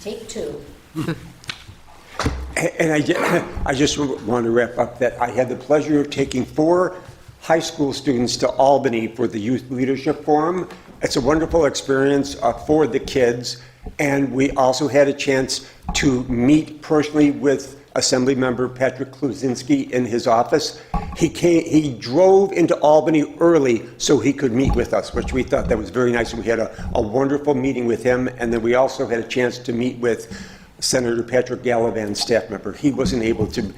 Take two. And I just want to wrap up that I had the pleasure of taking 4 high school students to Albany for the Youth Leadership Forum. It's a wonderful experience for the kids, and we also had a chance to meet personally with Assemblymember Patrick Kluzinski in his office. He drove into Albany early so he could meet with us, which we thought that was very nice. We had a wonderful meeting with him, and then we also had a chance to meet with Senator Patrick Gallivan, staff member. He wasn't able to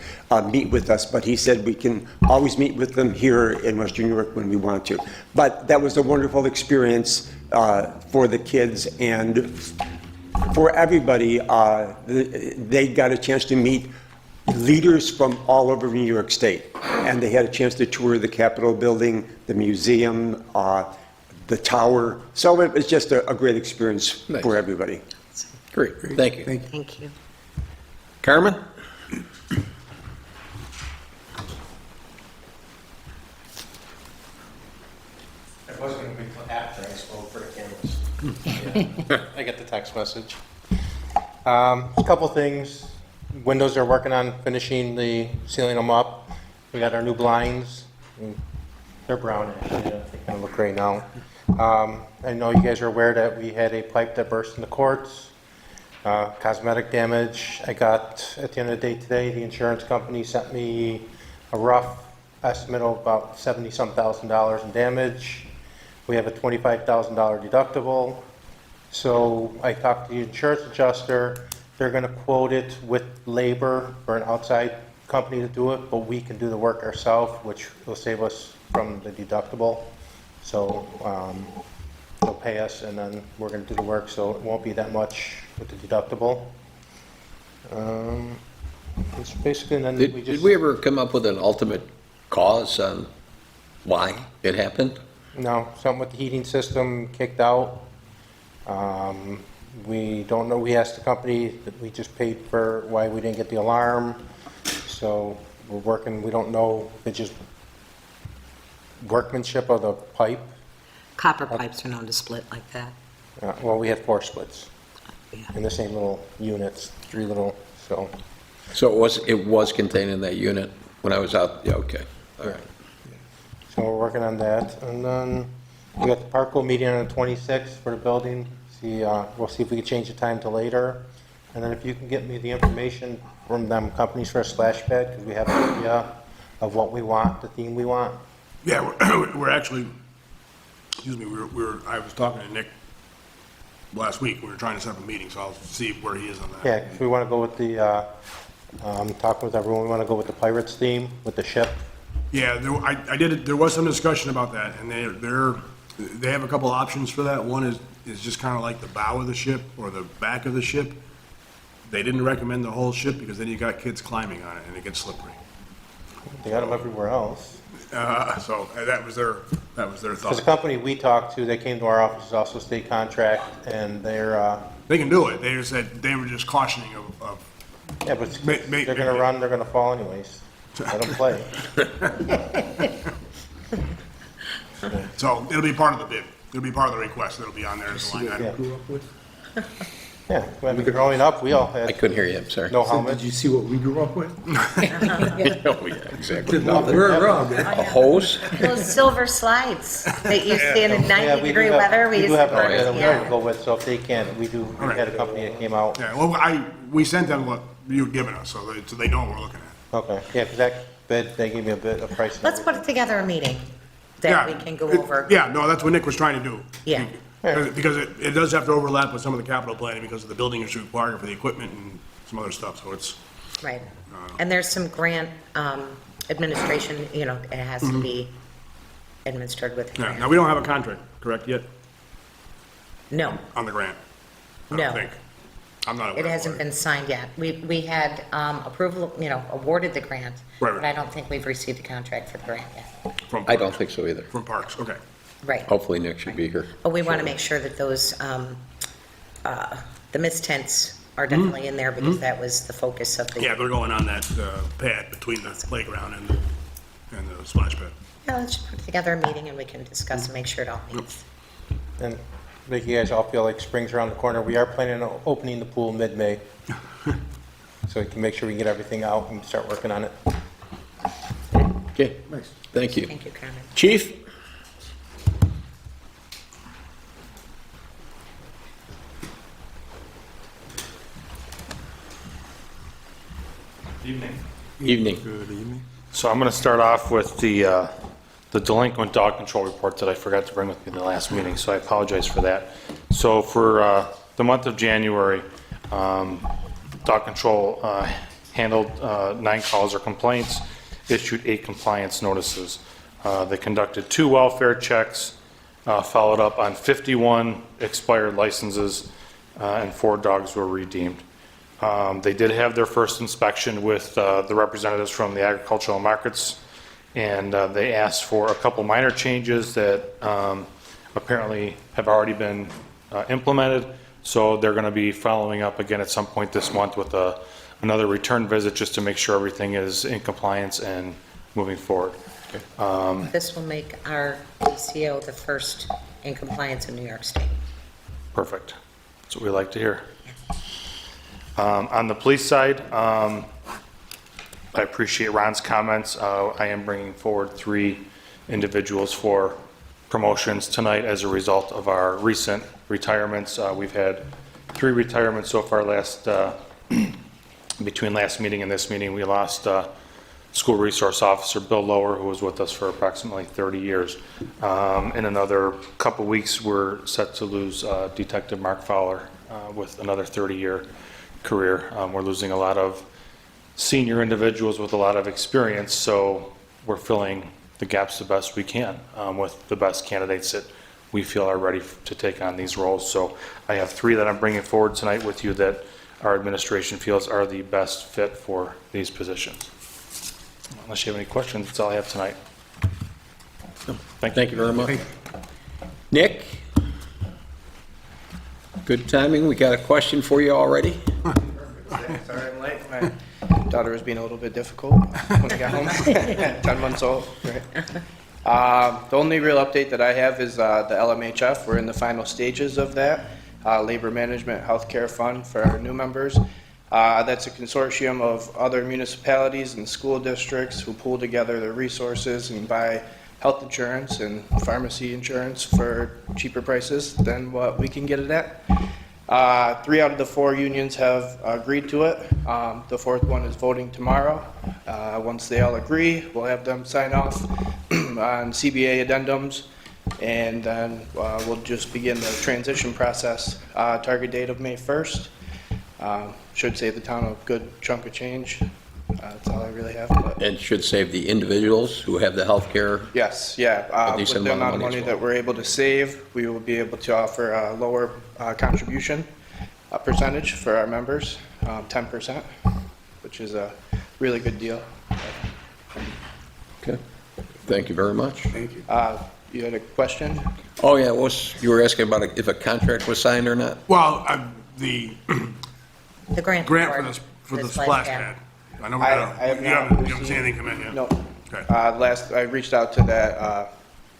meet with us, but he said we can always meet with them here in Western New York when we want to. But that was a wonderful experience for the kids and for everybody. They got a chance to meet leaders from all over New York State, and they had a chance to tour the Capitol building, the museum, the tower. So it was just a great experience Nice. for everybody. Great, thank you. Thank you. Carmen? It wasn't going to be until after I spoke for the cameras. Yeah, I get the text message. A couple things. Windows are working on finishing sealing them up. We got our new blinds. They're brownish. Yeah, they kind of look gray now. I know you guys are aware that we had a pipe that burst in the courts. Cosmetic damage. I got, at the end of the day today, the insurance company sent me a rough estimate of about $70-some thousand in damage. We have a $25,000 deductible. So I talked to the insurance adjuster. They're going to quote it with labor for an outside company to do it, but we can do the work ourselves, which will save us from the deductible. So they'll pay us, and then we're going to do the work, so it won't be that much with the deductible. It's basically, and then we just... Did we ever come up with an ultimate cause on why it happened? No, something with the heating system kicked out. We don't know, we asked the company that we just paid for why we didn't get the alarm. So we're working, we don't know if it's just workmanship of the pipe. Copper pipes are known to split like that. Well, we had 4 splits Yeah. in the same little units, 3 little, so. So it was contained in that unit when I was out? Yeah, okay, all right. So we're working on that. And then we got the Parkville meeting on the 26th for the building. We'll see if we can change the time to later. And then if you can get me the information from them companies for a splash pad, because we have an idea of what we want, the theme we want. Yeah, we're actually, excuse me, I was talking to Nick last week. We were trying to set up a meeting, so I'll see where he is on that. Yeah, if we want to go with the, talking with everyone, we want to go with the Pirates theme, with the ship. Yeah, there was some discussion about that, and they have a couple options for that. One is just kind of like the bow of the ship or the back of the ship. They didn't recommend the whole ship because then you got kids climbing on it and it gets slippery. They got them everywhere else. So that was their Because the thought. company we talked to, they came to our office, it's also state contract, and they're, They can do it. They just said, they were just cautioning of yeah, but May- they're gonna run, they're gonna fall anyways. Let them play. so it'll be part of the bid. It'll be part of the request. It'll be on there as a line item. Yeah. Yeah, when we were growing up, we all I had couldn't hear you, I'm sorry. no So helmets. did you see what we grew up with? Oh, yeah, exactly. We're wrong. A hose? Those silver slides that you see in Yeah, 90-degree do have- weather. We used do to have put an it- idea to go with, so if they can't, we had a company that came out. Yeah, well, we sent them what you'd given us, so they know what we're looking at. Okay, yeah, because that bid, they gave me a bit of price. and Let's put it together a meeting that we can go over. Yeah, no, that's what Nick was trying to do. Yeah. Because it does have to overlap with some of the capital planning because of the building issue required for the equipment and some other stuff, so it's, Right. And there's some grant administration, it has to be administered with. yeah. Now, we don't have a contract, correct, yet, No, on the grant? I No. don't think. I'm not aware. it of hasn't been signed yet. We had approval, awarded the grant, Right. but I don't think we've received a contract for the grant yet. From I don't think so either. From Parks, okay. Right. Hopefully Nick should be here. But we want to make sure that those, the mist tents are definitely in there because that was the focus of the. Yeah, they're going on that pad between the playground and the splash pad. Yeah, let's put together a meeting and we can discuss and make sure it all meets. And make you guys all feel like spring's around the corner. We are planning on opening the pool mid-May. So we can make sure we get everything out and start working on it. Okay, thank you. Thank you, Carmen. Chief? Evening. Evening. So I'm going to start off with the delinquent dog control report that I forgot to bring with me in the last meeting, so I apologize for that. So for the month of January, dog control handled 9 calls or complaints, issued 8 compliance notices. They conducted 2 welfare checks, followed up on 51 expired licenses, and 4 dogs were redeemed. They did have their first inspection with the representatives from the agricultural markets, and they asked for a couple minor changes that apparently have already been implemented. So they're going to be following up again at some point this month with another return visit just to make sure everything is in compliance and moving forward. This will make our DCO the first in compliance in New York State. Perfect. That's what we like to hear. On the police side, I appreciate Ron's comments. I am bringing forward 3 individuals for promotions tonight as a result of our recent retirements. We've had 3 retirements so far between last meeting and this meeting. We lost School Resource Officer Bill Lower, who was with us for approximately 30 years. In another couple weeks, we're set to lose Detective Mark Fowler with another 30-year career. We're losing a lot of senior individuals with a lot of experience, so we're filling the gaps the best we can with the best candidates that we feel are ready to take on these roles. So I have 3 that I'm bringing forward tonight with you that our administration feels are the best fit for these positions. Unless you have any questions, that's all I have tonight. Thank you very much. Nick? Good timing. We got a question for you already. Sorry I'm late. My daughter was being a little bit difficult when I got home. 10 months old, right? The only real update that I have is the LMHF. We're in the final stages of that. Labor Management Healthcare Fund for our new members. That's a consortium of other municipalities and school districts who pool together their resources and buy health insurance and pharmacy insurance for cheaper prices than what we can get it at. 3 out of the 4 unions have agreed to it. The 4th one is voting tomorrow. Once they all agree, we'll have them sign off on CBA addendums, and then we'll just begin the transition process. Target date of May 1st. Should save the town a good chunk of change. That's all I really have. But And should save the individuals who have the health care. yes, yeah. A With decent the amount of amount of money money as that well. we're able to save, we will be able to offer a lower contribution percentage for our members, 10%, which is a really good deal. Okay. Thank you very much. You had a question? Oh, yeah, you were asking about if a contract was signed or not? Well, the The grant. grant award for the splash splash pad. pad. I know, I have you not haven't received- seen anything come in yet? No. Okay. I reached out to that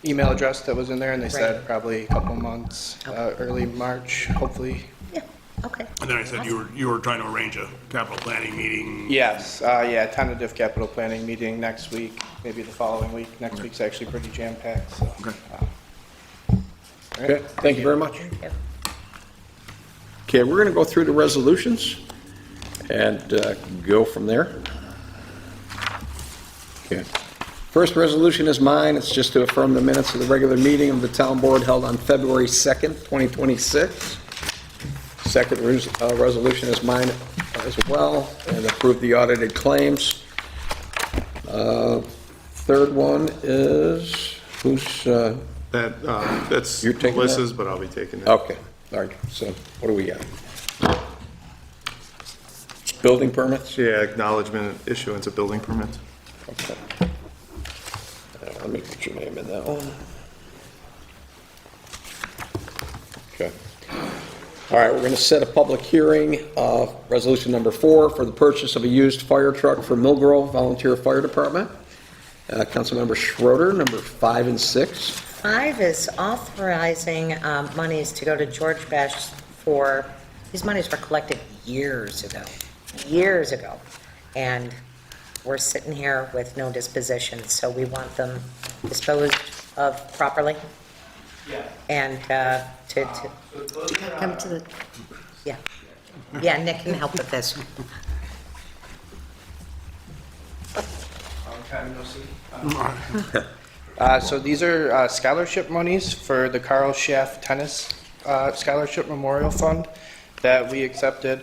email address that was in there, and they said Right. probably a couple months, Okay. early March, hopefully. Yeah, okay. And then I said you were trying to arrange a capital planning meeting. Yes, yeah, tentative capital planning meeting next week, maybe the following week. Next week's actually pretty jam-packed, so. Okay. Okay, thank you very much. Thank you. Okay, we're going to go through the resolutions and go from there. Okay. First resolution is mine. It's just to affirm the minutes of the regular meeting of the town board held on February 2nd, 2026. Second resolution is mine as well, and approve the audited claims. Third one is, That's You're taking Melissa's, but I'll be taking it. okay, all right, so what do we got? Building permits? Yeah, acknowledgement issuance of building permits. Okay. Let me put your name in that one. Okay. All right, we're going to set a public hearing, resolution number 4, for the purchase of a used fire truck for Mill Grove Volunteer Fire Department. Councilmember Schroeder, number 5 and 6. 5 is authorizing monies to go to George Besh for, these monies were collected years ago, and we're sitting here with no disposition, so we want them disposed of properly. Yeah. And to come to the, yeah, Nick can help with this. Long time no see. So these are scholarship monies for the Carl Schaff Tennis Scholarship Memorial Fund that we accepted,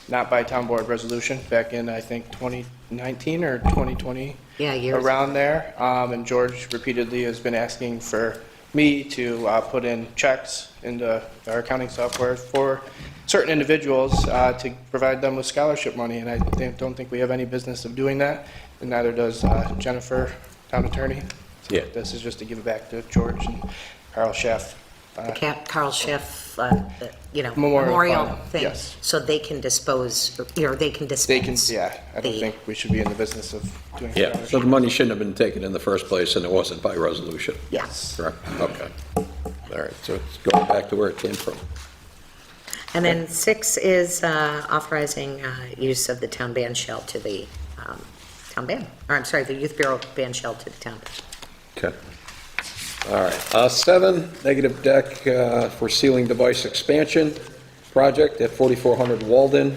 not by town board resolution, back in, I think, 2019 or 2020. Yeah, years. Around there. And George repeatedly has been asking for me to put in checks into our accounting software for certain individuals to provide them with scholarship money. And I don't think we have any business of doing that, and neither does Jennifer, town attorney. So Yeah. this is just to give it back to George and Carl Schaff. Carl Schiff, Memorial memorial fund, thing. yes. So they can dispose, they can dispense. They can, yeah, I don't the- think we should be in the business of doing Yeah, so scholarship. the money shouldn't have been taken in the first place, and it wasn't by resolution. Yes. Correct, okay. All right, so it's going back to where it came from. And then 6 is authorizing use of the town band shell to the town band, or I'm sorry, the youth bureau band shell to the town band. Okay. All right, 7, negative deck for ceiling device expansion project at 4400 Walden.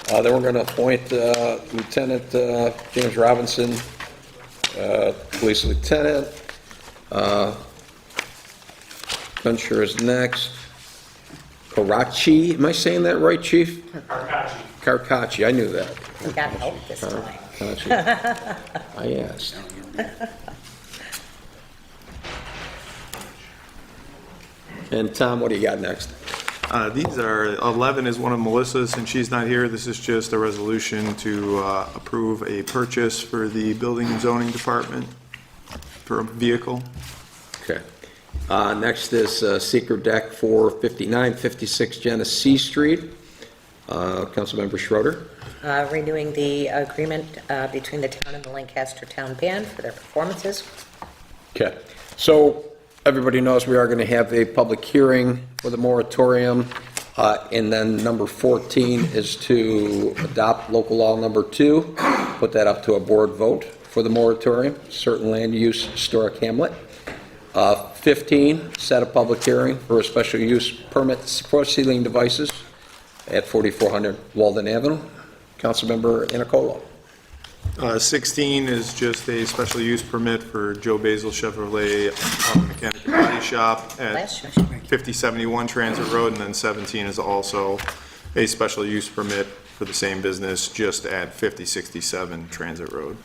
Then we're going to appoint Lieutenant James Robinson, Police Lieutenant. Venture is next. Karachi, am I saying that right, Chief? Carcacci. Carcacci, I knew that. We got help this time. Carcacci. I asked. And Tom, what do you got next? These are, 11 is one of Melissa's, and she's not here. This is just a resolution to approve a purchase for the Building and Zoning Department for a vehicle. Okay. Next is seeker deck for 5956 Genesee Street. Councilmember Schroeder. Renewing the agreement between the town and the Lancaster Town Band for their performances. Okay. So everybody knows we are going to have a public hearing for the moratorium. And then number 14 is to adopt local law number 2, put that up to a board vote for the moratorium, certain land use historic hamlet. 15, set a public hearing for a special use permit for ceiling devices at 4400 Walden Avenue. Councilmember Iannacolo. 16 is just a special use permit for Joe Basil Chevrolet Mechanic and Body Shop at Last session. 5071 Transit Road, and then 17 is also a special use permit for the same business just at 5067 Transit Road.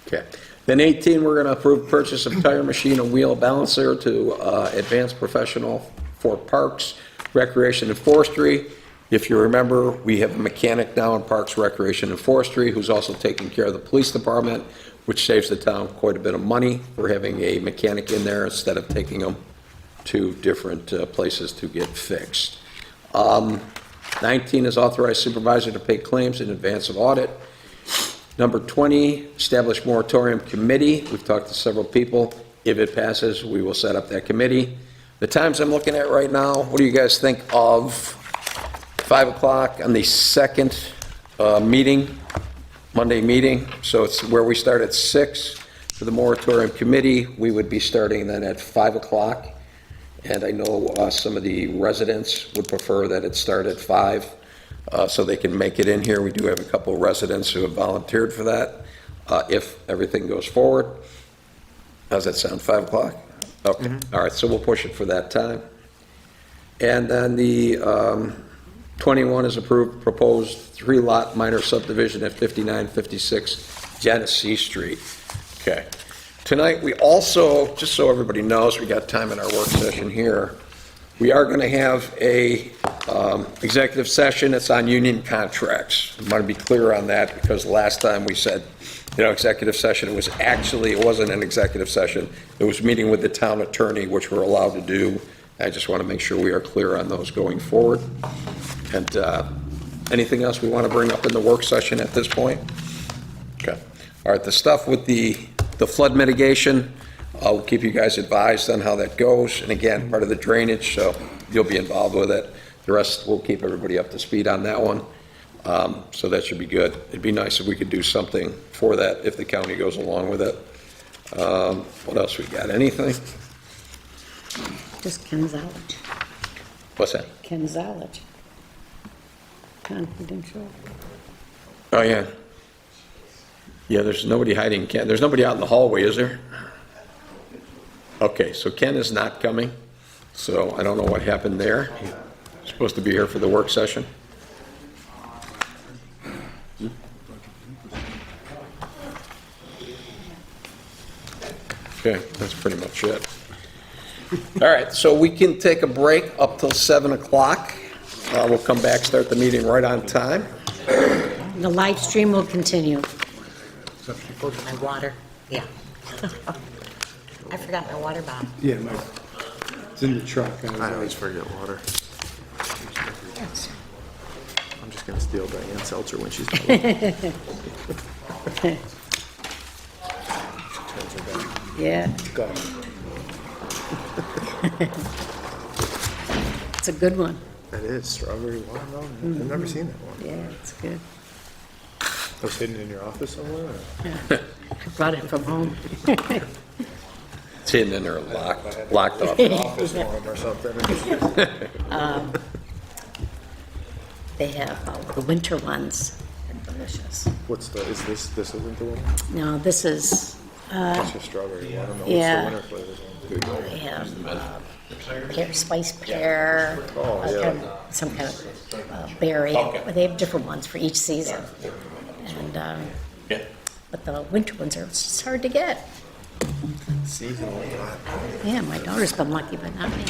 Okay. Then 18, we're going to approve purchase of tire machine and wheel balancer to Advanced Professional for Parks, Recreation and Forestry. If you remember, we have a mechanic now in Parks, Recreation and Forestry who's also taking care of the police department, which saves the town quite a bit of money for having a mechanic in there instead of taking them to different places to get fixed. 19 is authorize supervisor to pay claims in advance of audit. Number 20, establish moratorium committee. We've talked to several people. If it passes, we will set up that committee. The times I'm looking at right now, what do you guys think of 5 o'clock on the second meeting, Monday meeting? So it's where we start at 6 for the moratorium committee. We would be starting then at 5 o'clock. And I know some of the residents would prefer that it start at 5. So they can make it in here. We do have a couple of residents who have volunteered for that, if everything goes forward. How's that sound, 5 o'clock? Okay, all right, so we'll push it for that time. And then the 21 is approved proposed 3-lot minor subdivision at 5956 Genesee Street. Okay. Tonight, we also, just so everybody knows, we got time in our work session here, we are going to have a executive session. It's on union contracts. I want to be clear on that because last time we said, executive session, it wasn't an executive session. It was meeting with the town attorney, which we're allowed to do. I just want to make sure we are clear on those going forward. And anything else we want to bring up in the work session at this point? Okay. All right, the stuff with the flood mitigation, I'll keep you guys advised on how that goes. And again, part of the drainage, so you'll be involved with it. The rest, we'll keep everybody up to speed on that one. So that should be good. It'd be nice if we could do something for that if the county goes along with it. What else we got? Anything? Just Ken Zalage. What's that? Ken Zalage. Confidential. Oh, yeah. Yeah, there's nobody hiding Ken. There's nobody out in the hallway, is there? Okay, so Ken is not coming, so I don't know what happened there. He's supposed to be here for the work session. Okay, that's pretty much it. All right, so we can take a break up till 7 o'clock. We'll come back, start the meeting right on time. The live stream will continue. My water, yeah. I forgot my water bottle. Yeah, it's in the truck. I always forget water. I'm just gonna steal Diane Seltzer when she's not looking. Yeah. It's a good one. That is strawberry watermelon. I've never seen that one. Yeah, it's good. That was hidden in your office somewhere? or- I brought it from home. It's hidden in there, locked off. Office warm or something. They have the winter ones. They're delicious. What's the, is this isn't the one? No, this is, That's just strawberry watermelon. yeah. What's the winter flavor? they have pear, spice pear, some kind of berry. They have different ones for each season. And, but the winter ones are just hard to get. Seasonal. Yeah, my daughter's been lucky, but not me.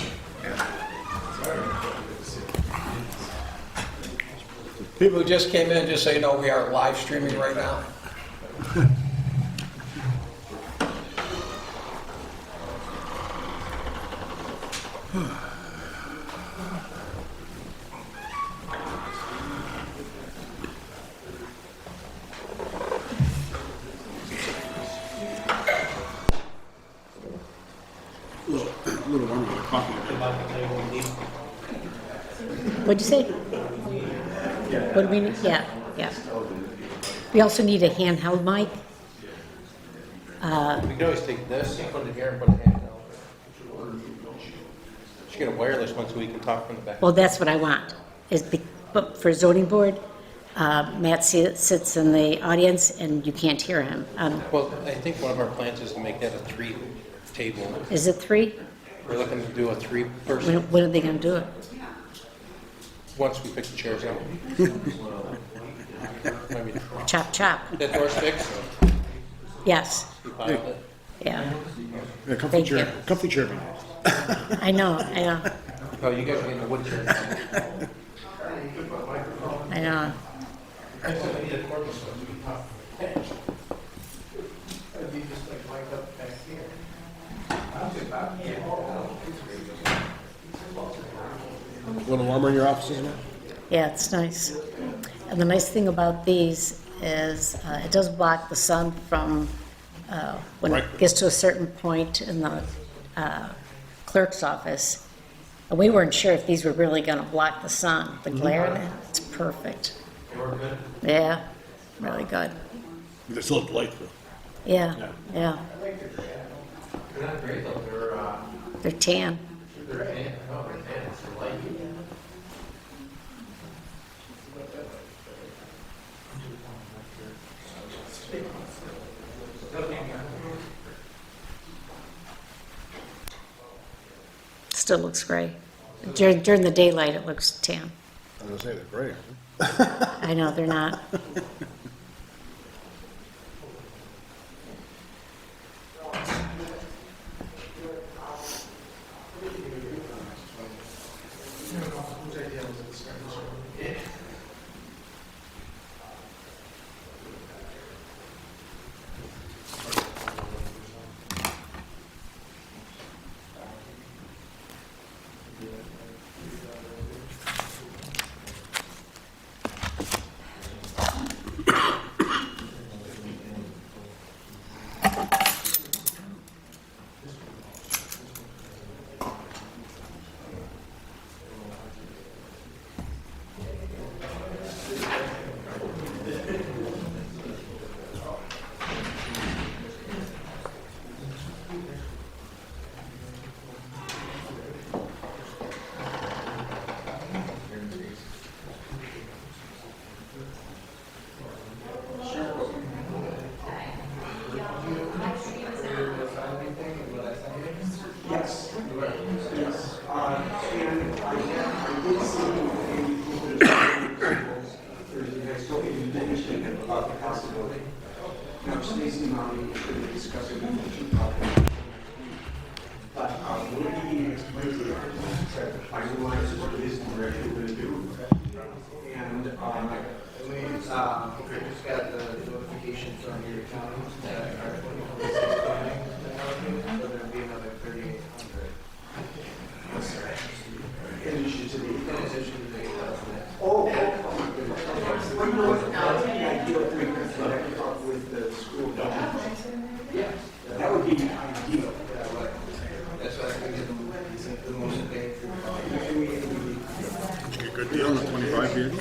People who just came in, just so you know, we are live streaming right now. What'd you say? What do we need? Yeah, yeah. We also need a handheld mic. We can always take this, put it here, and put it in. Should get a wireless one so we can talk from the back. Well, that's what I want, but for zoning board, Matt sits in the audience and you can't hear him. Well, I think one of our plans is to make that a 3 table. Is it 3? We're looking to do a 3-person, When are they gonna do it? once we pick the chairs up. Maybe Chop, chop. that door's fixed, Yes, you filed it. yeah. Yeah, comfy Thank chair, you. comfy chair. I know. Oh, you guys are getting the wood chair. I know. A little warmer in your offices now? Yeah, it's nice. And the nice thing about these is it does block the sun from, when it gets to a certain point in the clerk's office. And we weren't sure if these were really going to block the sun, the glare in it. It's perfect. Yeah, really good. They're still delightful. Yeah, yeah. They're not great though, They're tan. they're tan, no, they're tan, it's the light. Still looks gray. During the daylight, it looks tan. I was gonna say they're great. I know, they're not. Just got the notification from your county that our 2026 funding, so there'll be another 3,800. In addition to the 8,000. With the school budget. Yeah, that would be ideal. That's why I think the most bang for Get a good deal on the 25 vehicle?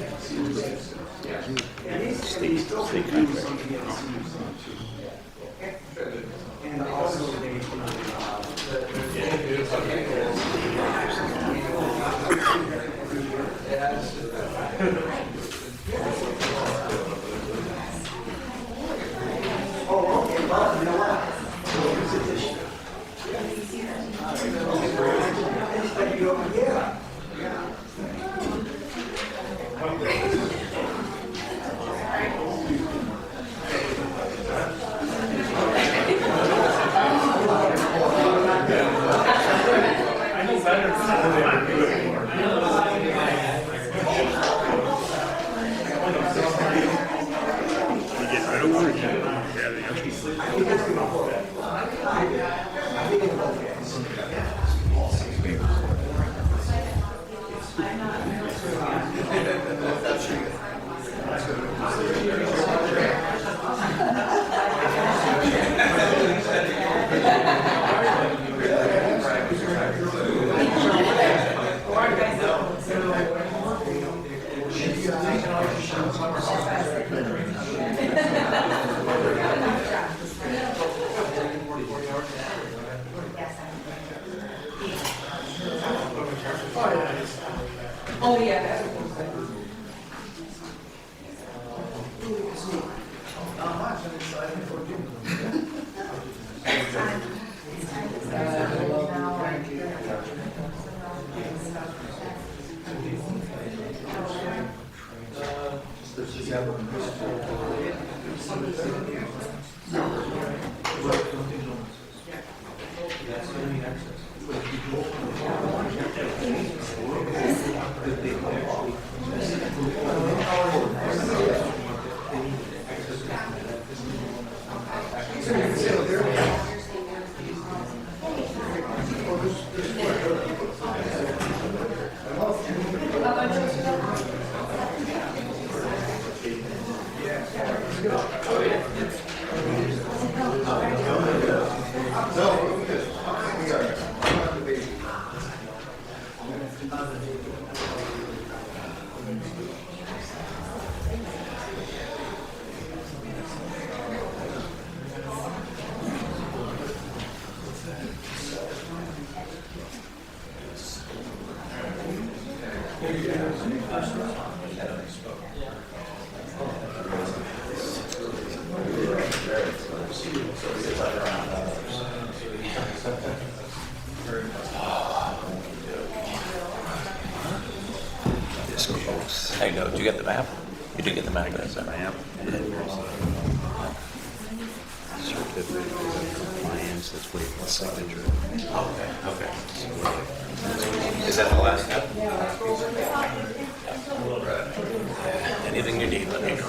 And also they, I don't want to get the extra. I know. Did you get the map? You did get the map. That's the map. Certificate of compliance. That's waiting for signature. Okay. Okay. Is that the last step? Anything you need, let me know.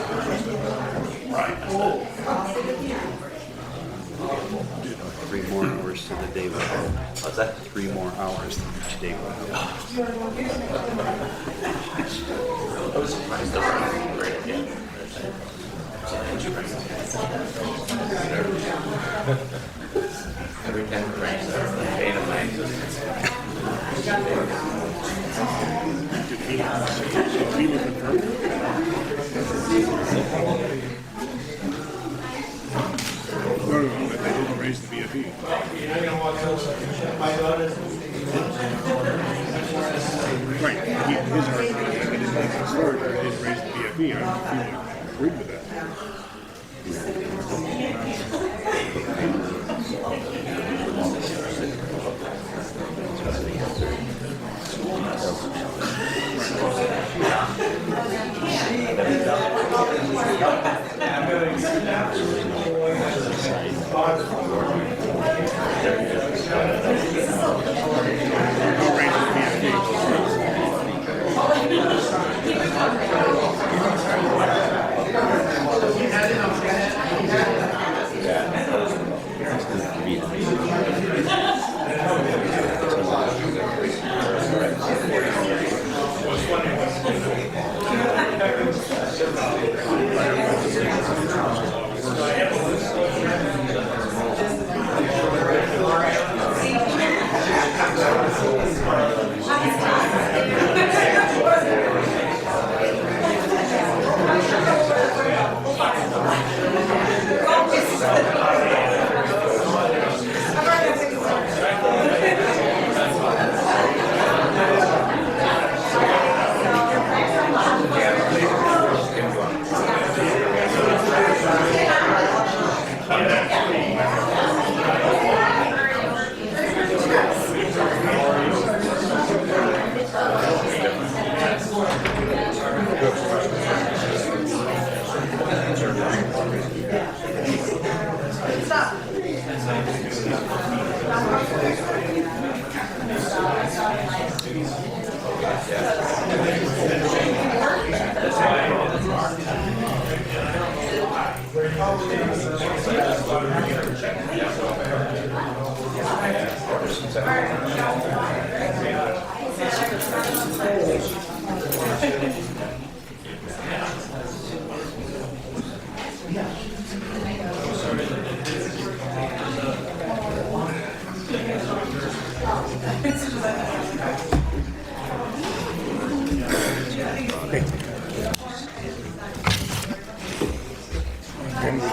Right. 3 more hours to the day will help. What's that? 3 more hours to each day will help. I was surprised that was great idea. Every time it rains, the pain of my existence. No, but they didn't raise the BFE. Right, his argument is that they didn't make the storage, they didn't raise the BFE, I don't feel like agreed with that.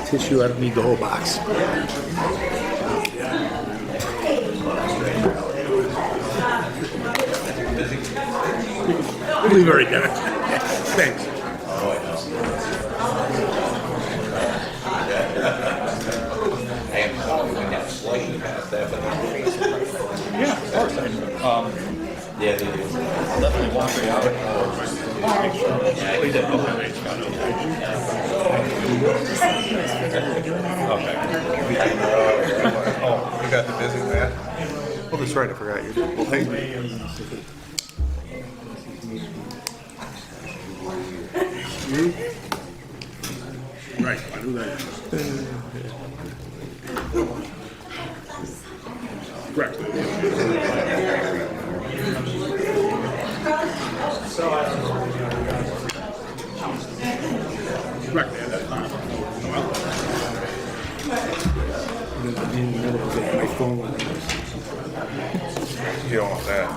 Tissue, I don't need the whole box. Leave it right there. Thanks. Oh, you got the busy man? Well, that's right, I forgot you. Well, thank you. Right, I do that. Correct. Correct, man, that's fine. My phone. You don't want that.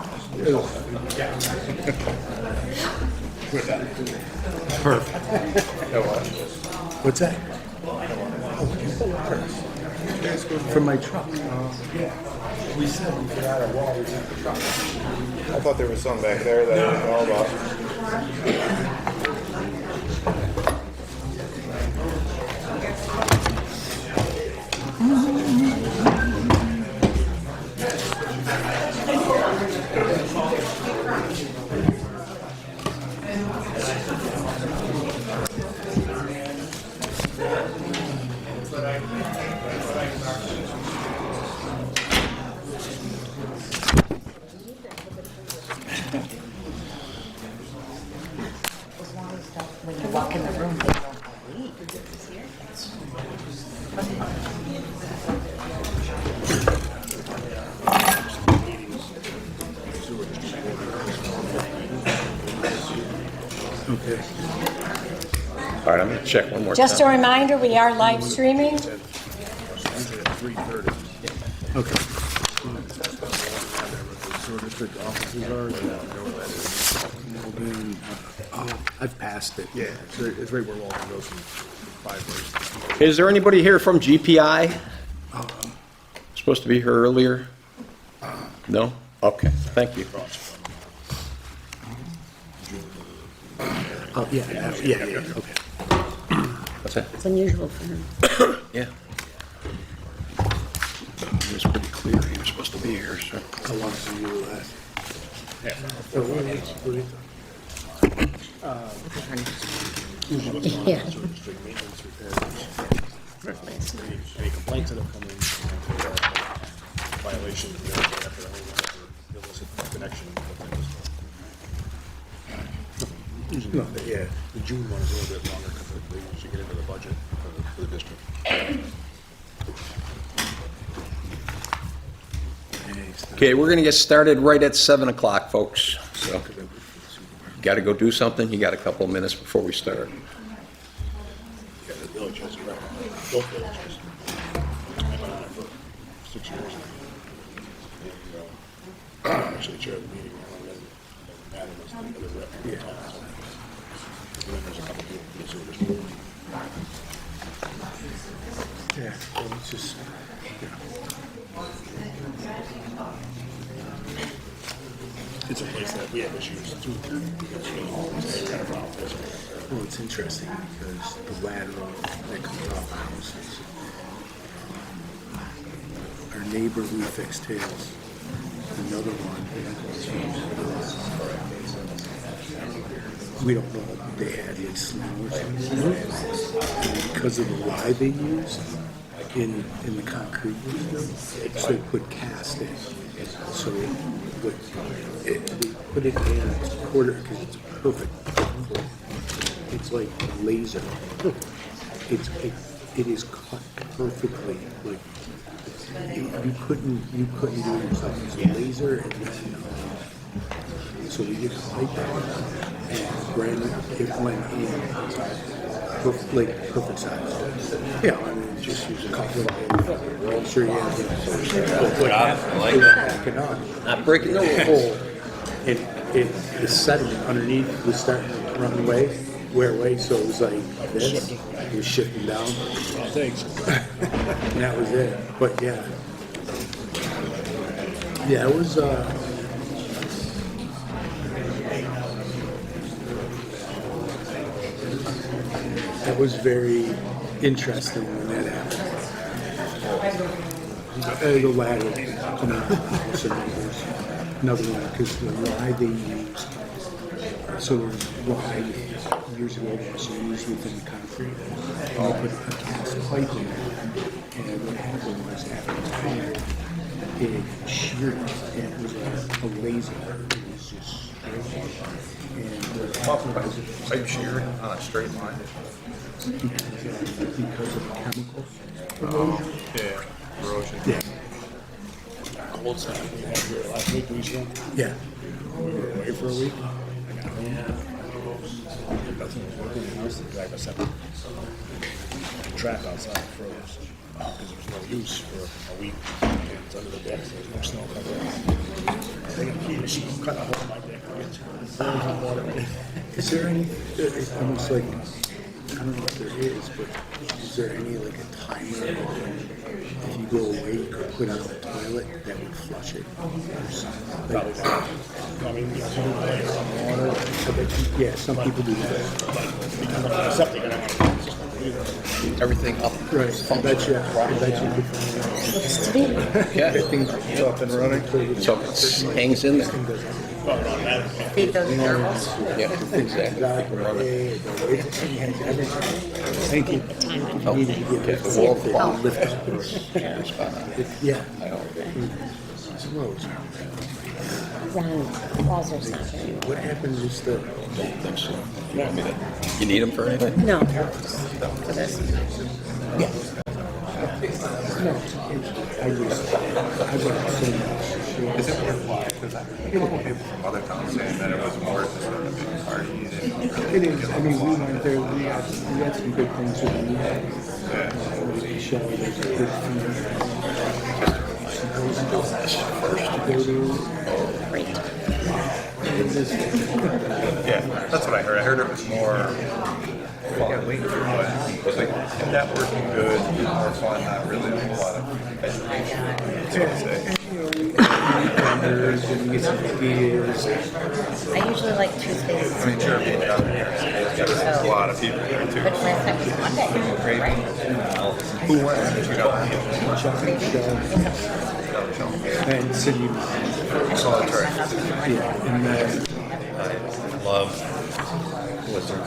Perfect. No, what? What's that? From my truck. We said we could add a wall in the truck. I thought there was some back there that I didn't know about. When you walk in the room, they don't believe. Okay. All right, I'm going to check one more time. Just a reminder, we are live streaming. 3:30. Okay. Sewer district offices are. I've passed it. Yeah, it's right where Walden goes from 5 Is there anybody here from GPI? Supposed to be here earlier? No? Okay, thank you. Oh, yeah, okay. What's that? It's unusual for him. Yeah. It was pretty clear he was supposed to be here, so. How long do you last? Yeah. Any complaints that have come in, violation, after illicit connection. No, yeah, the June one is a little bit longer because they usually get into the budget for the district. Okay, we're going to get started right at 7 o'clock, folks. So, got to go do something? You got a couple of minutes before we start. Yeah, the villages, right, both villages. I've been on it for 6 years now. Actually, chair of the meeting, and then Adam was the other rep. Yeah. And then there's a couple people from the sewer district. Yeah, well, it's just, it's a place that we have issues too. Well, it's interesting because the lateral that comes off the house is our neighbor we fixed tails. Another one. We don't know if they had it slow or something. And because of the lye they used in the concrete, so they put cast in. So put it in a quarter, because it's perfect. It's like laser. It is cut perfectly, like, you couldn't do it yourself. It's a laser, and then, so we did it like that, and Brandon, it went in, perfect size. Yeah, I mean, just use a couple of, I'm sure you have it. Not breaking the rules. Hole, and the sediment underneath was starting to run wear away, so it was like this, it was shifting down. Thanks. And that was it, but yeah. Yeah, it was, that was very interesting when that happened. The ladder coming out of the house, and there's another one, because the rye they used, so the rye years ago was used within concrete, and they put a cast pipe in there, and what happened was after time, it sheared, and it was a laser, it was just straight. And what happened was Pipe shearing on a straight line? because of the chemicals. Yeah, erosion. Yeah. Cold snap, we had here last week, we said, Yeah. we were away for a week. I got home. Nothing was working in the house, the driver set the track outside froze. Because there was no use for a week. It's under the deck, so there's no snow cover. They got a machine cut a hole in my deck. Frozen water. Is there any, it's almost like, I don't know if there is, but is there any like a timer? If you go away, you could put on the toilet that would flush it? Probably not. I mean, you have to do it later on the water. Yeah, some people do that. Because of the septic, I don't want to. Everything up. Right, I bet you could. Looks to be. Yeah. That thing's up and running. So it hangs in there. Feed those gerbils. Yeah, exactly. Thank you. Oh, You needed to get okay. it. The wall Fit, clock. lift up. Yeah. Slows. Ron Walzer's not here. What happened is the, You need them for anything? No, for this. no, I brought so much. Is it worthwhile? Because I heard people from other towns saying that it was more just sort of a big party. It is, I mean, we went there, we had some good things with the show, there's a good food. First to go to. Great. Yeah, that's what I heard. I heard it was more fun. It was like networking good, more fun, not really a whole lot of education. That's what I say. Vendors and you get some beers. I usually like Tuesdays. I mean, sure, being down here, there's a lot of people there too. But last time was Monday, right? Who went? You know, Chuck and Show. And City. solitary. Yeah, and then. Love Blizzard.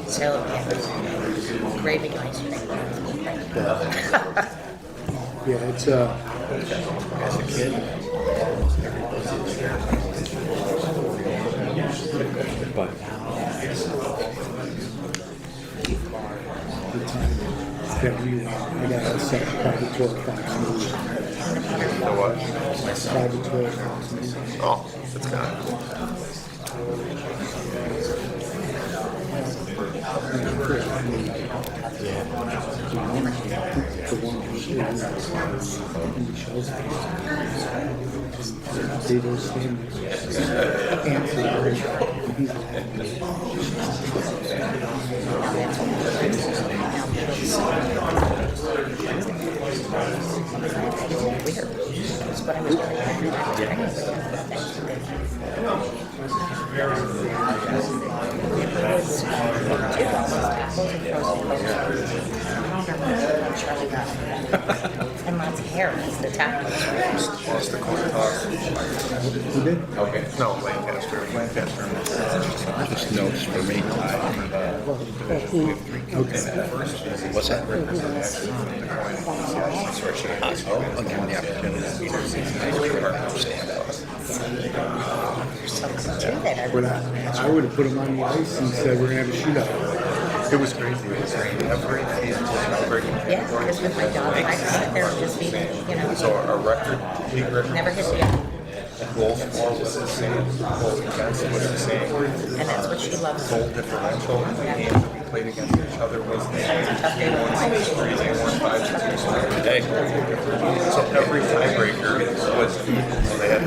So, yeah, gravy and ice cream. Yeah, it's As a kid, but the time that we, I got a set private tour of Fox News. The what? Private tour of Fox News. Oh, it's kind of. The one who is in the shows. They don't stand And lots of here, it's the town. Lost the coin toss. Who did? Okay, no, Lancaster. Just notes for me. What's that? I'll give him the opportunity. But I would have put him on the ice and said, we're gonna have a shootout. It was crazy. It was raining every Yeah, because with my dog, I sit there and just eating, you know, So our record, league record. never hit the, Goals for was the same, goals against was the same. and that's what she loves. Goal differential in the games that we played against each other was the same. They won 6-3, they won 5-2. Today. So every tiebreaker was, so they had.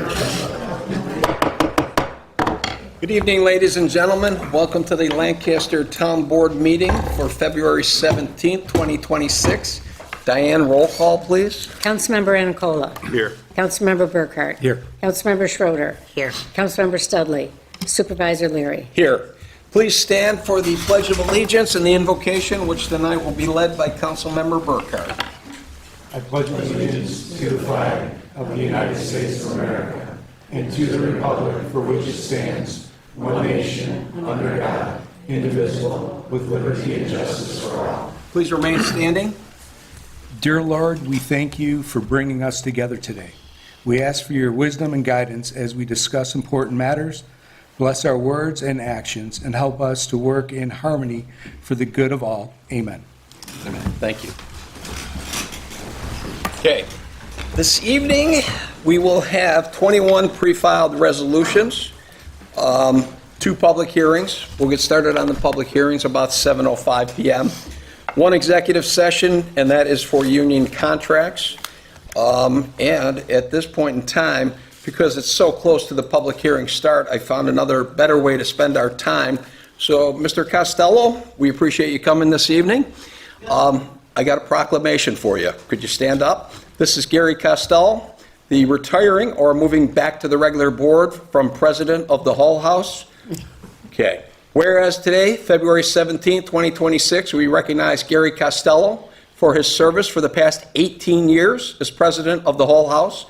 Good evening, ladies and gentlemen. Welcome to the Lancaster Town Board meeting for February 17th, 2026. Diane, roll call, please. Councilmember Anacola. Here. Councilmember Burkhart. Here. Councilmember Schroeder. Here. Councilmember Studley. Supervisor Leary. Here. Please stand for the Pledge of Allegiance and the invocation, which tonight will be led by Councilmember Burkhart. I pledge allegiance to the flag of the United States of America and to the republic for which it stands, one nation, under God, indivisible, with liberty and justice for all. Please remain standing. Dear Lord, we thank you for bringing us together today. We ask for your wisdom and guidance as we discuss important matters. Bless our words and actions and help us to work in harmony for the good of all. Amen. Amen. Thank you. Okay. This evening, we will have 21 pre-filed resolutions, 2 public hearings. We'll get started on the public hearings about 7:05 p.m. 1 executive session, and that is for union contracts. And at this point in time, because it's so close to the public hearing start, I found another better way to spend our time. So, Mr. Costello, we appreciate you coming this evening. I got a proclamation for you. Could you stand up? This is Gary Costello, the retiring or moving back to the regular board from president of the Hull House. Okay. Whereas today, February 17, 2026, we recognize Gary Costello for his service for the past 18 years as president of the Hull House,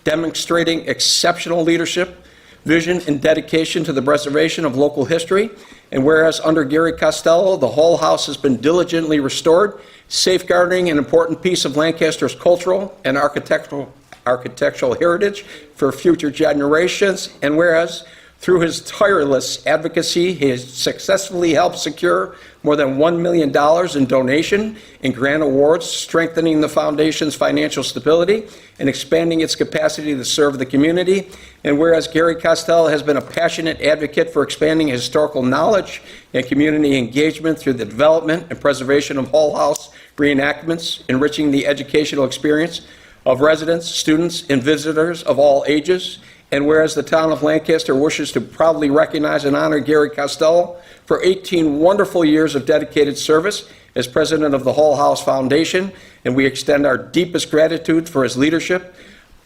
demonstrating exceptional leadership, vision, and dedication to the preservation of local history. And whereas under Gary Costello, the Hull House has been diligently restored, safeguarding an important piece of Lancaster's cultural and architectural heritage for future generations. And whereas through his tireless advocacy, he has successfully helped secure more than $1 million in donation and grant awards, strengthening the foundation's financial stability and expanding its capacity to serve the community. And whereas Gary Costello has been a passionate advocate for expanding historical knowledge and community engagement through the development and preservation of Hull House reenactments, enriching the educational experience of residents, students, and visitors of all ages. And whereas the town of Lancaster wishes to proudly recognize and honor Gary Costello for 18 wonderful years of dedicated service as president of the Hull House Foundation, and we extend our deepest gratitude for his leadership,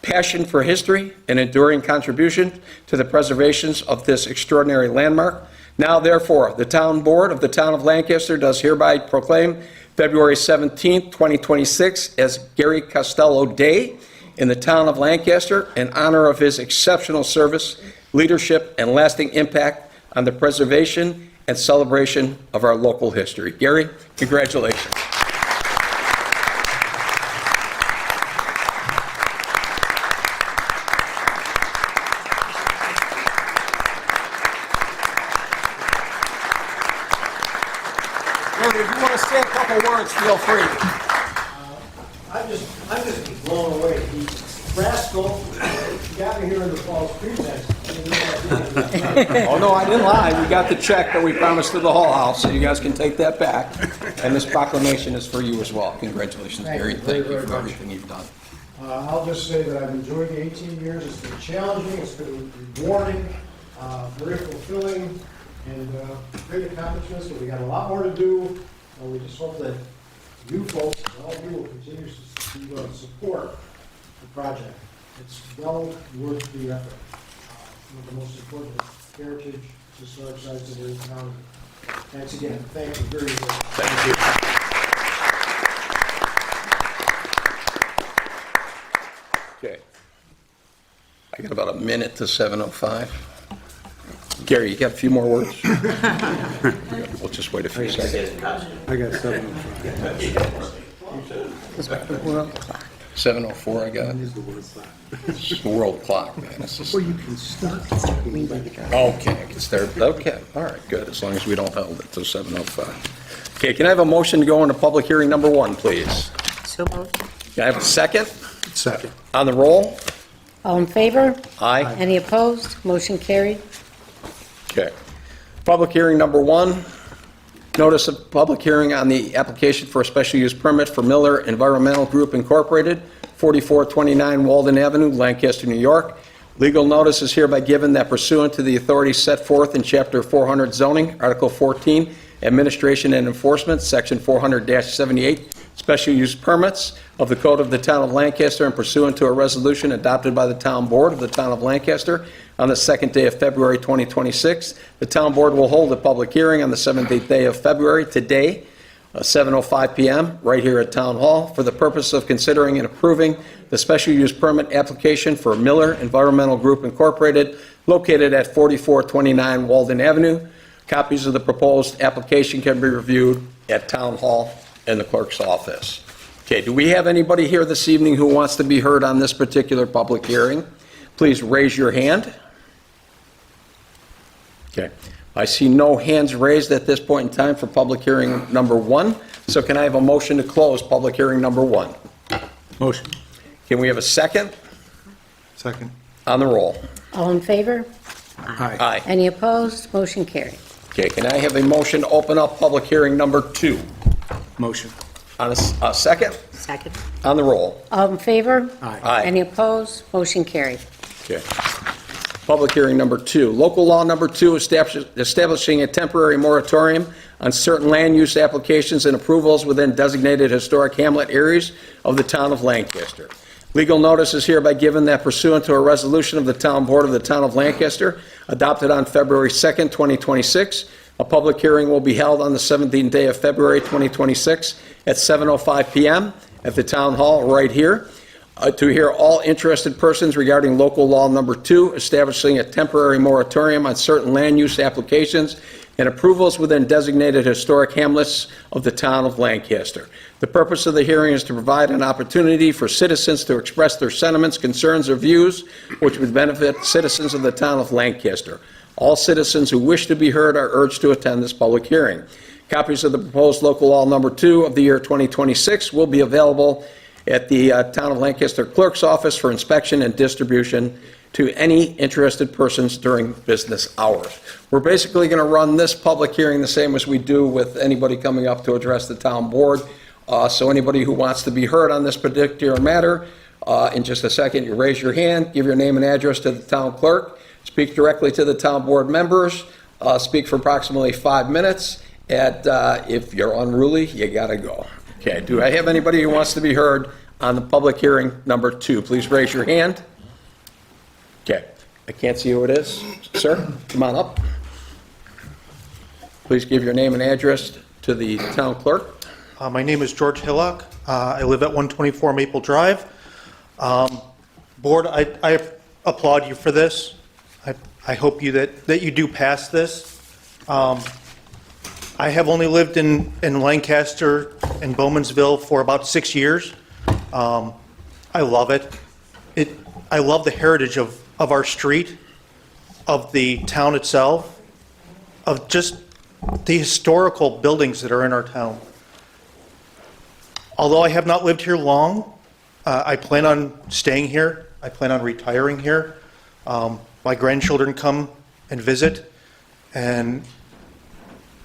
passion for history, and enduring contribution to the preservation of this extraordinary landmark. Now, therefore, the town board of the town of Lancaster does hereby proclaim February 17, 2026 as Gary Costello Day in the town of Lancaster in honor of his exceptional service, leadership, and lasting impact on the preservation and celebration of our local history. Gary, congratulations. Gary, if you want to say a couple words, feel free. I'm just blown away. He rascal got me here in the false pretense. Oh, no, I didn't lie. We got the check that we promised to the Hull House, so you guys can take that back. And this proclamation is for you as well. Congratulations, Gary. Thank you for everything you've done. I'll just say that I've enjoyed the 18 years. It's been challenging, it's been rewarding, very fulfilling, and great accomplishments, but we got a lot more to do. And we just hope that you folks, all of you, will continue to support the project. It's well worth the effort. One of the most important heritage historic sites in the county. Thanks again. Thank you very much. Thank you. Okay. I got about a minute to 7:05. Gary, you got a few more words? We'll just wait a few seconds. I got 7:05. 7:04 I got. Is the word clock. It's the world clock, man. It's just- Or you can start talking by the Okay, I can start, okay, all right, good, as long as we don't hold it till 7:05. Okay, can I have a motion to go into public hearing number 1, please? So moved. Can I have a second? Second. On the roll? All in favor? Aye. Any opposed? Motion carried. Okay. Public hearing number 1, notice of public hearing on the application for a special use permit for Miller Environmental Group Incorporated, 4429 Walden Avenue, Lancaster, New York. Legal notice is hereby given that pursuant to the authorities set forth in Chapter 400 zoning, Article 14, Administration and Enforcement, Section 400-78, Special Use Permits of the Code of the Town of Lancaster, and pursuant to a resolution adopted by the Town Board of the Town of Lancaster on the second day of February 2026. The Town Board will hold a public hearing on the 7th day of February, today, 7:05 PM, right here at Town Hall, for the purpose of considering and approving the special use permit application for Miller Environmental Group Incorporated, located at 4429 Walden Avenue. Copies of the proposed application can be reviewed at Town Hall in the clerk's office. Okay, do we have anybody here this evening who wants to be heard on this particular public hearing? Please raise your hand. Okay, I see no hands raised at this point in time for public hearing number 1. So can I have a motion to close public hearing number 1? Motion. Can we have a second? Second. On the roll. All in favor? Aye. Aye. Any opposed? Motion carried. Okay, can I have a motion to open up public hearing number 2? Motion. On a second? Second. On the roll. All in favor? Aye. Any opposed? Motion carried. Okay. Public hearing number 2. Local law number 2, establishing a temporary moratorium on certain land use applications and approvals within designated historic hamlet areas of the town of Lancaster. Legal notice is hereby given that pursuant to a resolution of the Town Board of the Town of Lancaster, adopted on February 2nd, 2026, a public hearing will be held on the 17th day of February, 2026, at 7:05 PM at the Town Hall right here, to hear all interested persons regarding local law number 2, establishing a temporary moratorium on certain land use applications and approvals within designated historic hamlets of the town of Lancaster. The purpose of the hearing is to provide an opportunity for citizens to express their sentiments, concerns, or views which would benefit citizens of the town of Lancaster. All citizens who wish to be heard are urged to attend this public hearing. Copies of the proposed local law number 2 of the year 2026 will be available at the Town of Lancaster Clerk's Office for inspection and distribution to any interested persons during business hours. We're basically going to run this public hearing the same as we do with anybody coming up to address the town board. So anybody who wants to be heard on this particular matter, in just a second, you raise your hand, give your name and address to the town clerk, speak directly to the town board members, speak for approximately 5 minutes, and if you're unruly, you gotta go. Okay, do I have anybody who wants to be heard on the public hearing number 2? Please raise your hand. Okay, I can't see who it is. Sir, come on up. Please give your name and address to the town clerk. My name is George Hillock. I live at 124 Maple Drive. Board, I applaud you for this. I hope that you do pass this. I have only lived in Lancaster and Bowmansville for about 6 years. I love it. I love the heritage of our street, of the town itself, of just the historical buildings that are in our town. Although I have not lived here long, I plan on staying here. I plan on retiring here. My grandchildren come and visit, and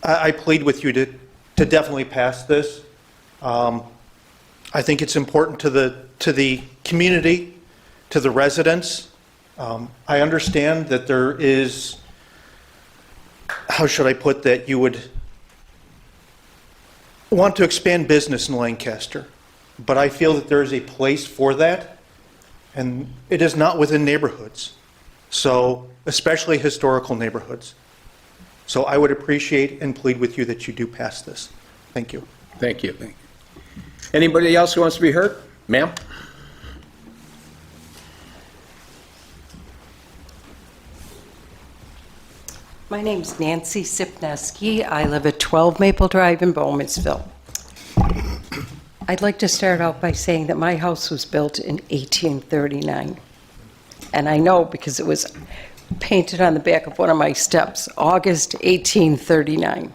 I plead with you to definitely pass this. I think it's important to the community, to the residents. I understand that there is, how should I put that, you would want to expand business in Lancaster, but I feel that there is a place for that, and it is not within neighborhoods, so especially historical neighborhoods. So I would appreciate and plead with you that you do pass this. Thank you. Thank you. Anybody else who wants to be heard? Ma'am? My name's Nancy Sipneski. I live at 12 Maple Drive in Bowmansville. I'd like to start out by saying that my house was built in 1839. And I know because it was painted on the back of one of my steps, August 1839.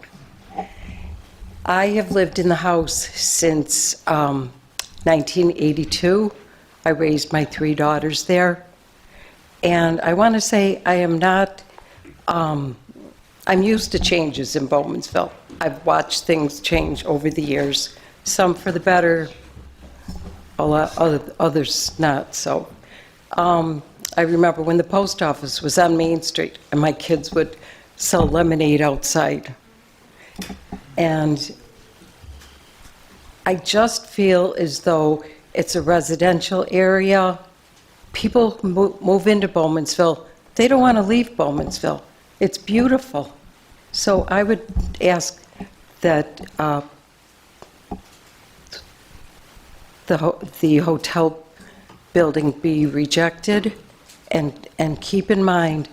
I have lived in the house since 1982. I raised my 3 daughters there. And I want to say I am not, I'm used to changes in Bowmansville. I've watched things change over the years, some for the better, others not so. I remember when the post office was on Main Street and my kids would sell lemonade outside. And I just feel as though it's a residential area. People who move into Bowmansville, they don't want to leave Bowmansville. It's beautiful. So I would ask that the hotel building be rejected, and keep in mind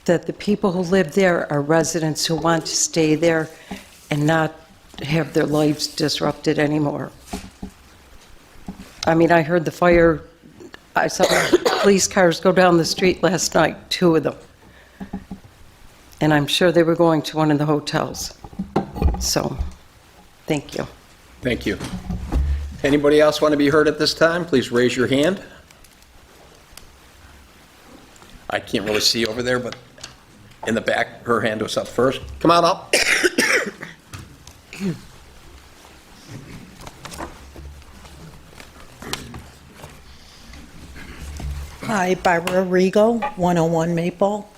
that the people who live there are residents who want to stay there and not have their lives disrupted anymore. I mean, I heard the fire, I saw police cars go down the street last night, 2 of them. And I'm sure they were going to one of the hotels. So, thank you. Thank you. Anybody else want to be heard at this time? Please raise your hand. I can't really see over there, but in the back, her hand was up first. Come on up. Hi, Barbara Rigo, 101 Maple.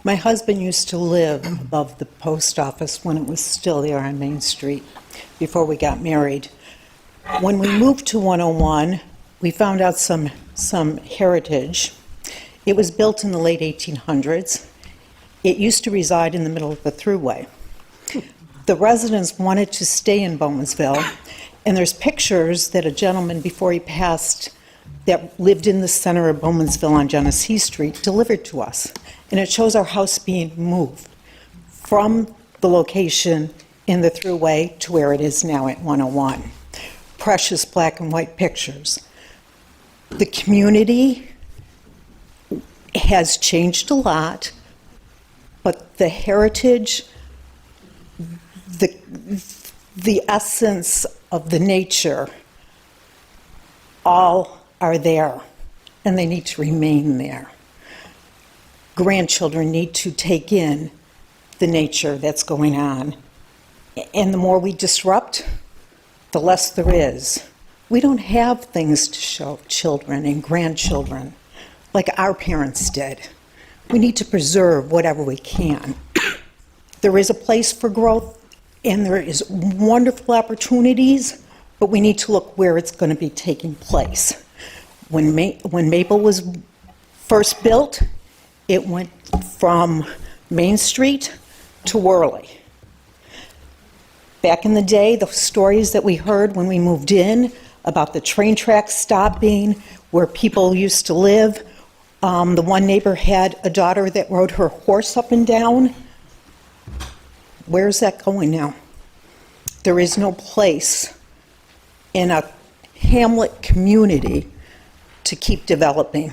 My husband used to live above the post office when it was still there on Main Street before we got married. When we moved to 101, we found out some heritage. It was built in the late 1800s. It used to reside in the middle of the thruway. The residents wanted to stay in Bowmansville, and there's pictures that a gentleman before he passed that lived in the center of Bowmansville on Genesee Street delivered to us. And it shows our house being moved from the location in the thruway to where it is now at 101. Precious black and white pictures. The community has changed a lot, but the heritage, the essence of the nature, all are there, and they need to remain there. Grandchildren need to take in the nature that's going on. And the more we disrupt, the less there is. We don't have things to show children and grandchildren like our parents did. We need to preserve whatever we can. There is a place for growth, and there is wonderful opportunities, but we need to look where it's going to be taking place. When Maple was first built, it went from Main Street to Worley. Back in the day, the stories that we heard when we moved in about the train tracks stopping, where people used to live. The one neighbor had a daughter that rode her horse up and down. Where's that going now? There is no place in a hamlet community to keep developing,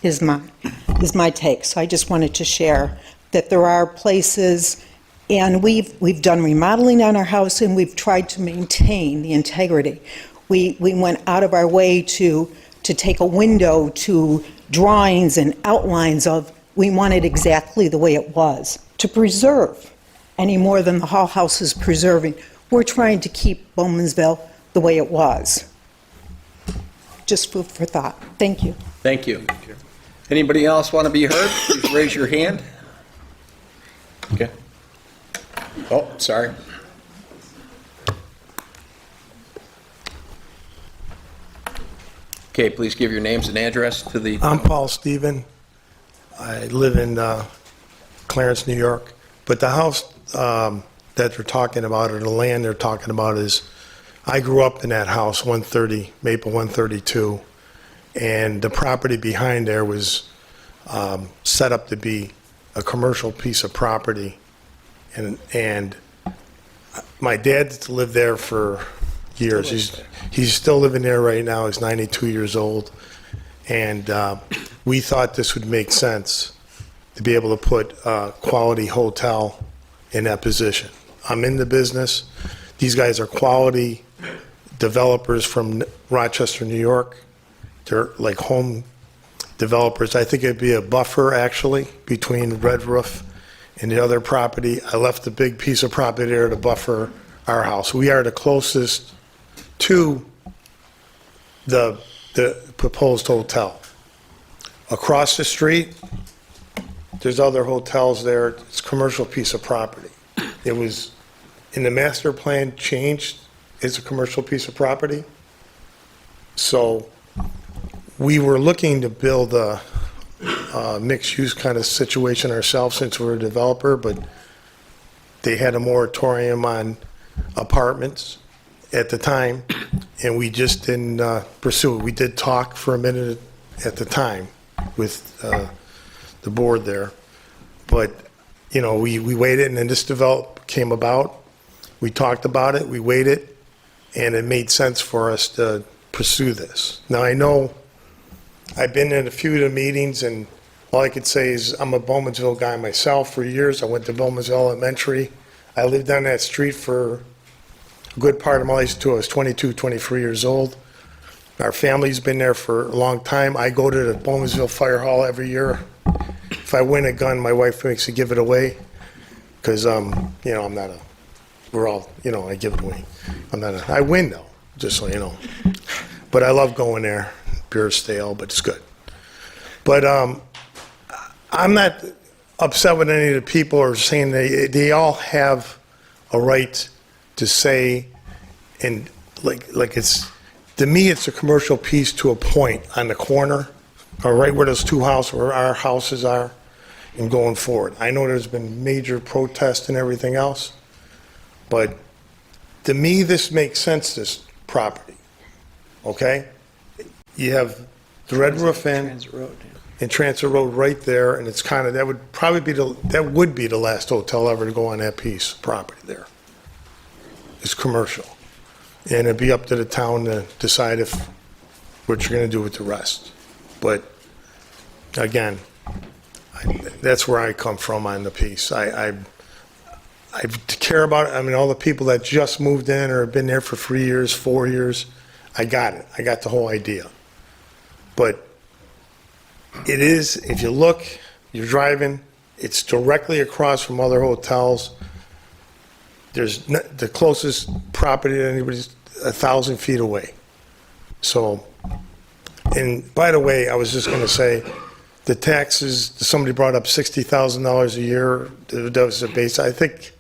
is my take. So I just wanted to share that there are places, and we've done remodeling on our house, and we've tried to maintain the integrity. We went out of our way to take a window to drawings and outlines of, we wanted exactly the way it was, to preserve any more than the Hall House is preserving. We're trying to keep Bowmansville the way it was. Just food for thought. Thank you. Thank you. Anybody else want to be heard? Please raise your hand. Okay. Oh, sorry. Okay, please give your names and address to the... I'm Paul Stephen. I live in Clarence, New York. But the house that they're talking about, or the land they're talking about, is, I grew up in that house, 130, Maple 132, and the property behind there was set up to be a commercial piece of property. And my dad lived there for years. He's still living there right now. He's 92 years old. And we thought this would make sense to be able to put a quality hotel in that position. I'm in the business. These guys are quality developers from Rochester, New York. They're like home developers. I think it'd be a buffer, actually, between Red Roof and the other property. I left a big piece of property there to buffer our house. We are the closest to the proposed hotel. Across the street, there's other hotels there. It's a commercial piece of property. It was, in the master plan, changed. It's a commercial piece of property. So we were looking to build a mixed-use kind of situation ourselves since we're a developer, but they had a moratorium on apartments at the time, and we just didn't pursue it. We did talk for a minute at the time with the board there, but, you know, we waited, and then this came about. We talked about it, we waited, and it made sense for us to pursue this. Now, I know I've been in a few of the meetings, and all I could say is I'm a Bowmansville guy myself for years. I went to Bowmansville Elementary. I lived on that street for a good part of my life until I was 22, 23 years old. Our family's been there for a long time. I go to the Bowmansville Fire Hall every year. If I win a gun, my wife makes me give it away because, you know, I'm not a, we're all, you know, I give it away. I win though, just so you know. But I love going there. Beer's stale, but it's good. But I'm not upset with any of the people or saying they all have a right to say, and like it's, to me, it's a commercial piece to a point on the corner, or right where those two houses, where our houses are, and going forward. I know there's been major protests and everything else, but to me, this makes sense, this property, okay? You have the Red Roof Inn and Transit Road right there, and it's kind of, that would probably be the last hotel ever to go on that piece of property there. It's commercial. And it'd be up to the town to decide what you're gonna do with the rest. But again, that's where I come from on the piece. I care about it. I mean, all the people that just moved in or have been there for 3 years, 4 years, I got it. I got the whole idea. But it is, if you look, you're driving, it's directly across from other hotels. There's the closest property to anybody's 1,000 feet away. So, and by the way, I was just going to say, the taxes, somebody brought up $60,000 a year. That was the base. I think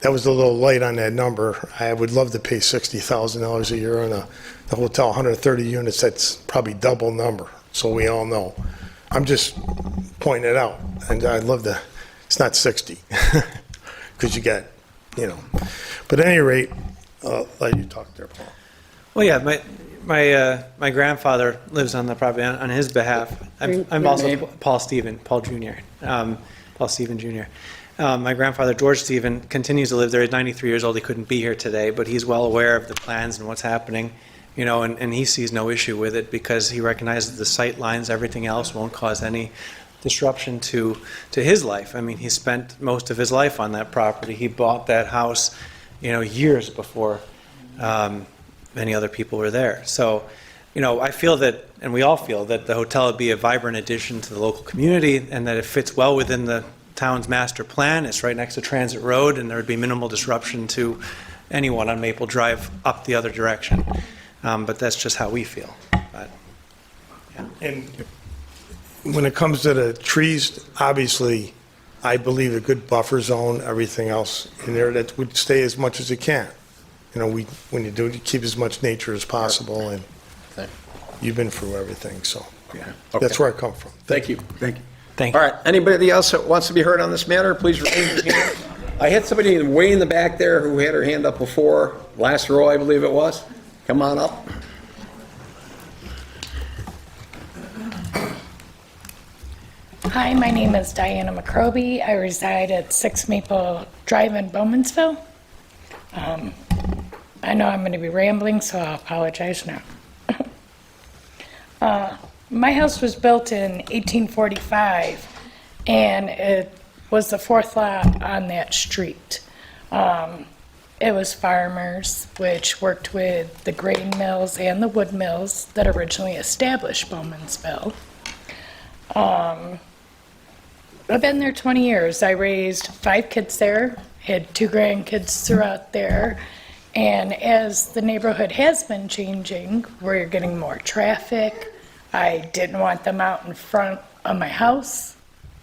that was a little light on that number. I would love to pay $60,000 a year on a hotel, 130 units. That's probably double number. So we all know. I'm just pointing it out, and I'd love to. It's not 60 because you get, you know. But at any rate, I'll let you talk there, Paul. Well, yeah, my grandfather lives on the property on his behalf. I'm also Paul Stephen Jr. Paul Stephen Jr. My grandfather, George Stephen, continues to live there. He's 93 years old. He couldn't be here today, but he's well aware of the plans and what's happening, you know, and he sees no issue with it because he recognizes the sight lines, everything else won't cause any disruption to his life. I mean, he spent most of his life on that property. He bought that house, you know, years before many other people were there. So, you know, I feel that, and we all feel that the hotel would be a vibrant addition to the local community and that it fits well within the town's master plan. It's right next to Transit Road, and there would be minimal disruption to anyone on Maple Drive up the other direction. But that's just how we feel. But, yeah. And when it comes to the trees, obviously, I believe a good buffer zone, everything else in there, that would stay as much as it can. You know, when you do, you keep as much nature as possible, and you've been through everything, so Yeah. that's where I come from. Thank you. Thank you. All right, anybody else that wants to be heard on this matter, please raise your hand. I had somebody way in the back there who had her hand up before, last row, I believe it was. Come on up. Hi, my name is Diana McCroby. I reside at 6 Maple Drive in Bowmansville. I know I'm going to be rambling, so I'll apologize now. My house was built in 1845, and it was the fourth lot on that street. It was farmers, which worked with the grain mills and the wood mills that originally established Bowmansville. I've been there 20 years. I raised 5 kids there, had 2 grandkids throughout there. And as the neighborhood has been changing, we're getting more traffic. I didn't want them out in front of my house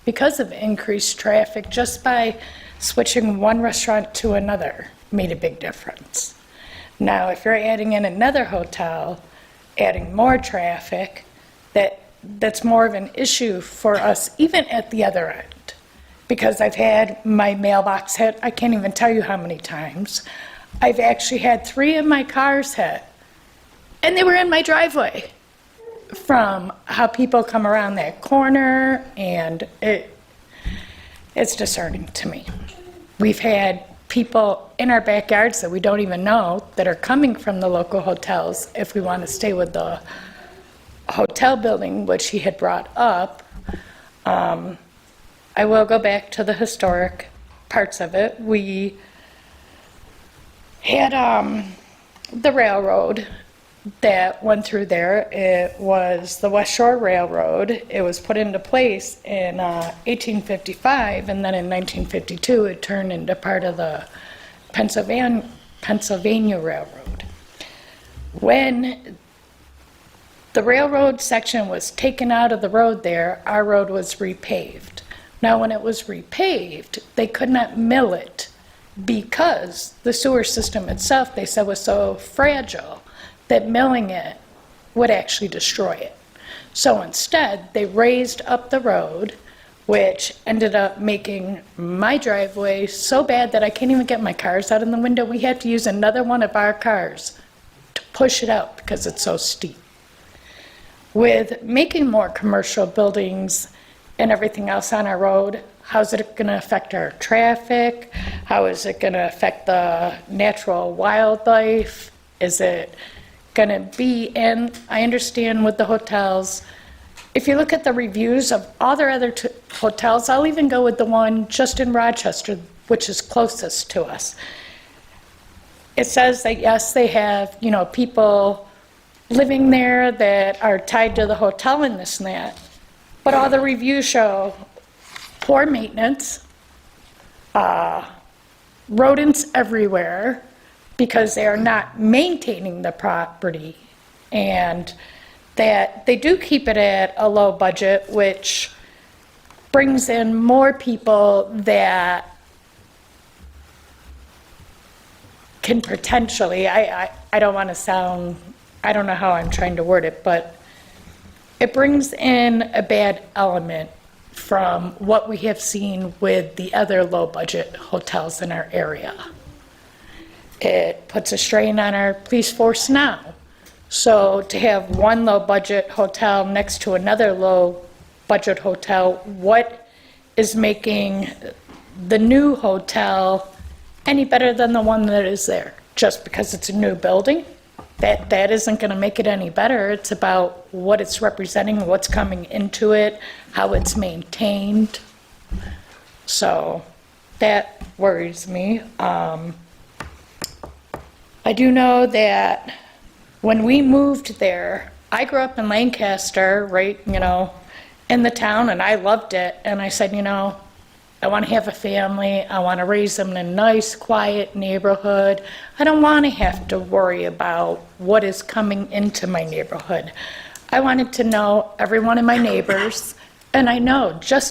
because of increased traffic. Just by switching one restaurant to another made a big difference. Now, if you're adding in another hotel, adding more traffic, that's more of an issue for us, even at the other end. Because I've had my mailbox hit, I can't even tell you how many times. I've actually had 3 of my cars hit, and they were in my driveway from how people come around that corner, and it's discerning to me. We've had people in our backyards that we don't even know that are coming from the local hotels if we want to stay with the hotel building, which he had brought up. I will go back to the historic parts of it. We had the railroad that went through there. It was the West Shore Railroad. It was put into place in 1855, and then in 1952 it turned into part of the Pennsylvania Railroad. When the railroad section was taken out of the road there, our road was repaved. Now, when it was repaved, they could not mill it because the sewer system itself, they said, was so fragile that milling it would actually destroy it. So instead, they raised up the road, which ended up making my driveway so bad that I can't even get my cars out in the window. We had to use another one of our cars to push it out because it's so steep. With making more commercial buildings and everything else on our road, how's it going to affect our traffic? How is it going to affect the natural wildlife? Is it going to be, and I understand with the hotels, if you look at the reviews of all their other hotels, I'll even go with the one just in Rochester, which is closest to us. It says that, yes, they have, people living there that are tied to the hotel and this and that, but all the reviews show poor maintenance, rodents everywhere because they are not maintaining the property, and that they do keep it at a low budget, which brings in more people that can potentially, I don't want to sound, I don't know how I'm trying to word it, but it brings in a bad element from what we have seen with the other low-budget hotels in our area. It puts a strain on our police force now. So to have one low-budget hotel next to another low-budget hotel, what is making the new hotel any better than the one that is there? Just because it's a new building? That isn't going to make it any better. It's about what it's representing, what's coming into it, how it's maintained. So that worries me. I do know that when we moved there, I grew up in Lancaster, right, in the town, and I loved it. And I said, I want to have a family. I want to raise them in a nice, quiet neighborhood. I don't want to have to worry about what is coming into my neighborhood. I wanted to know every one of my neighbors, and I know just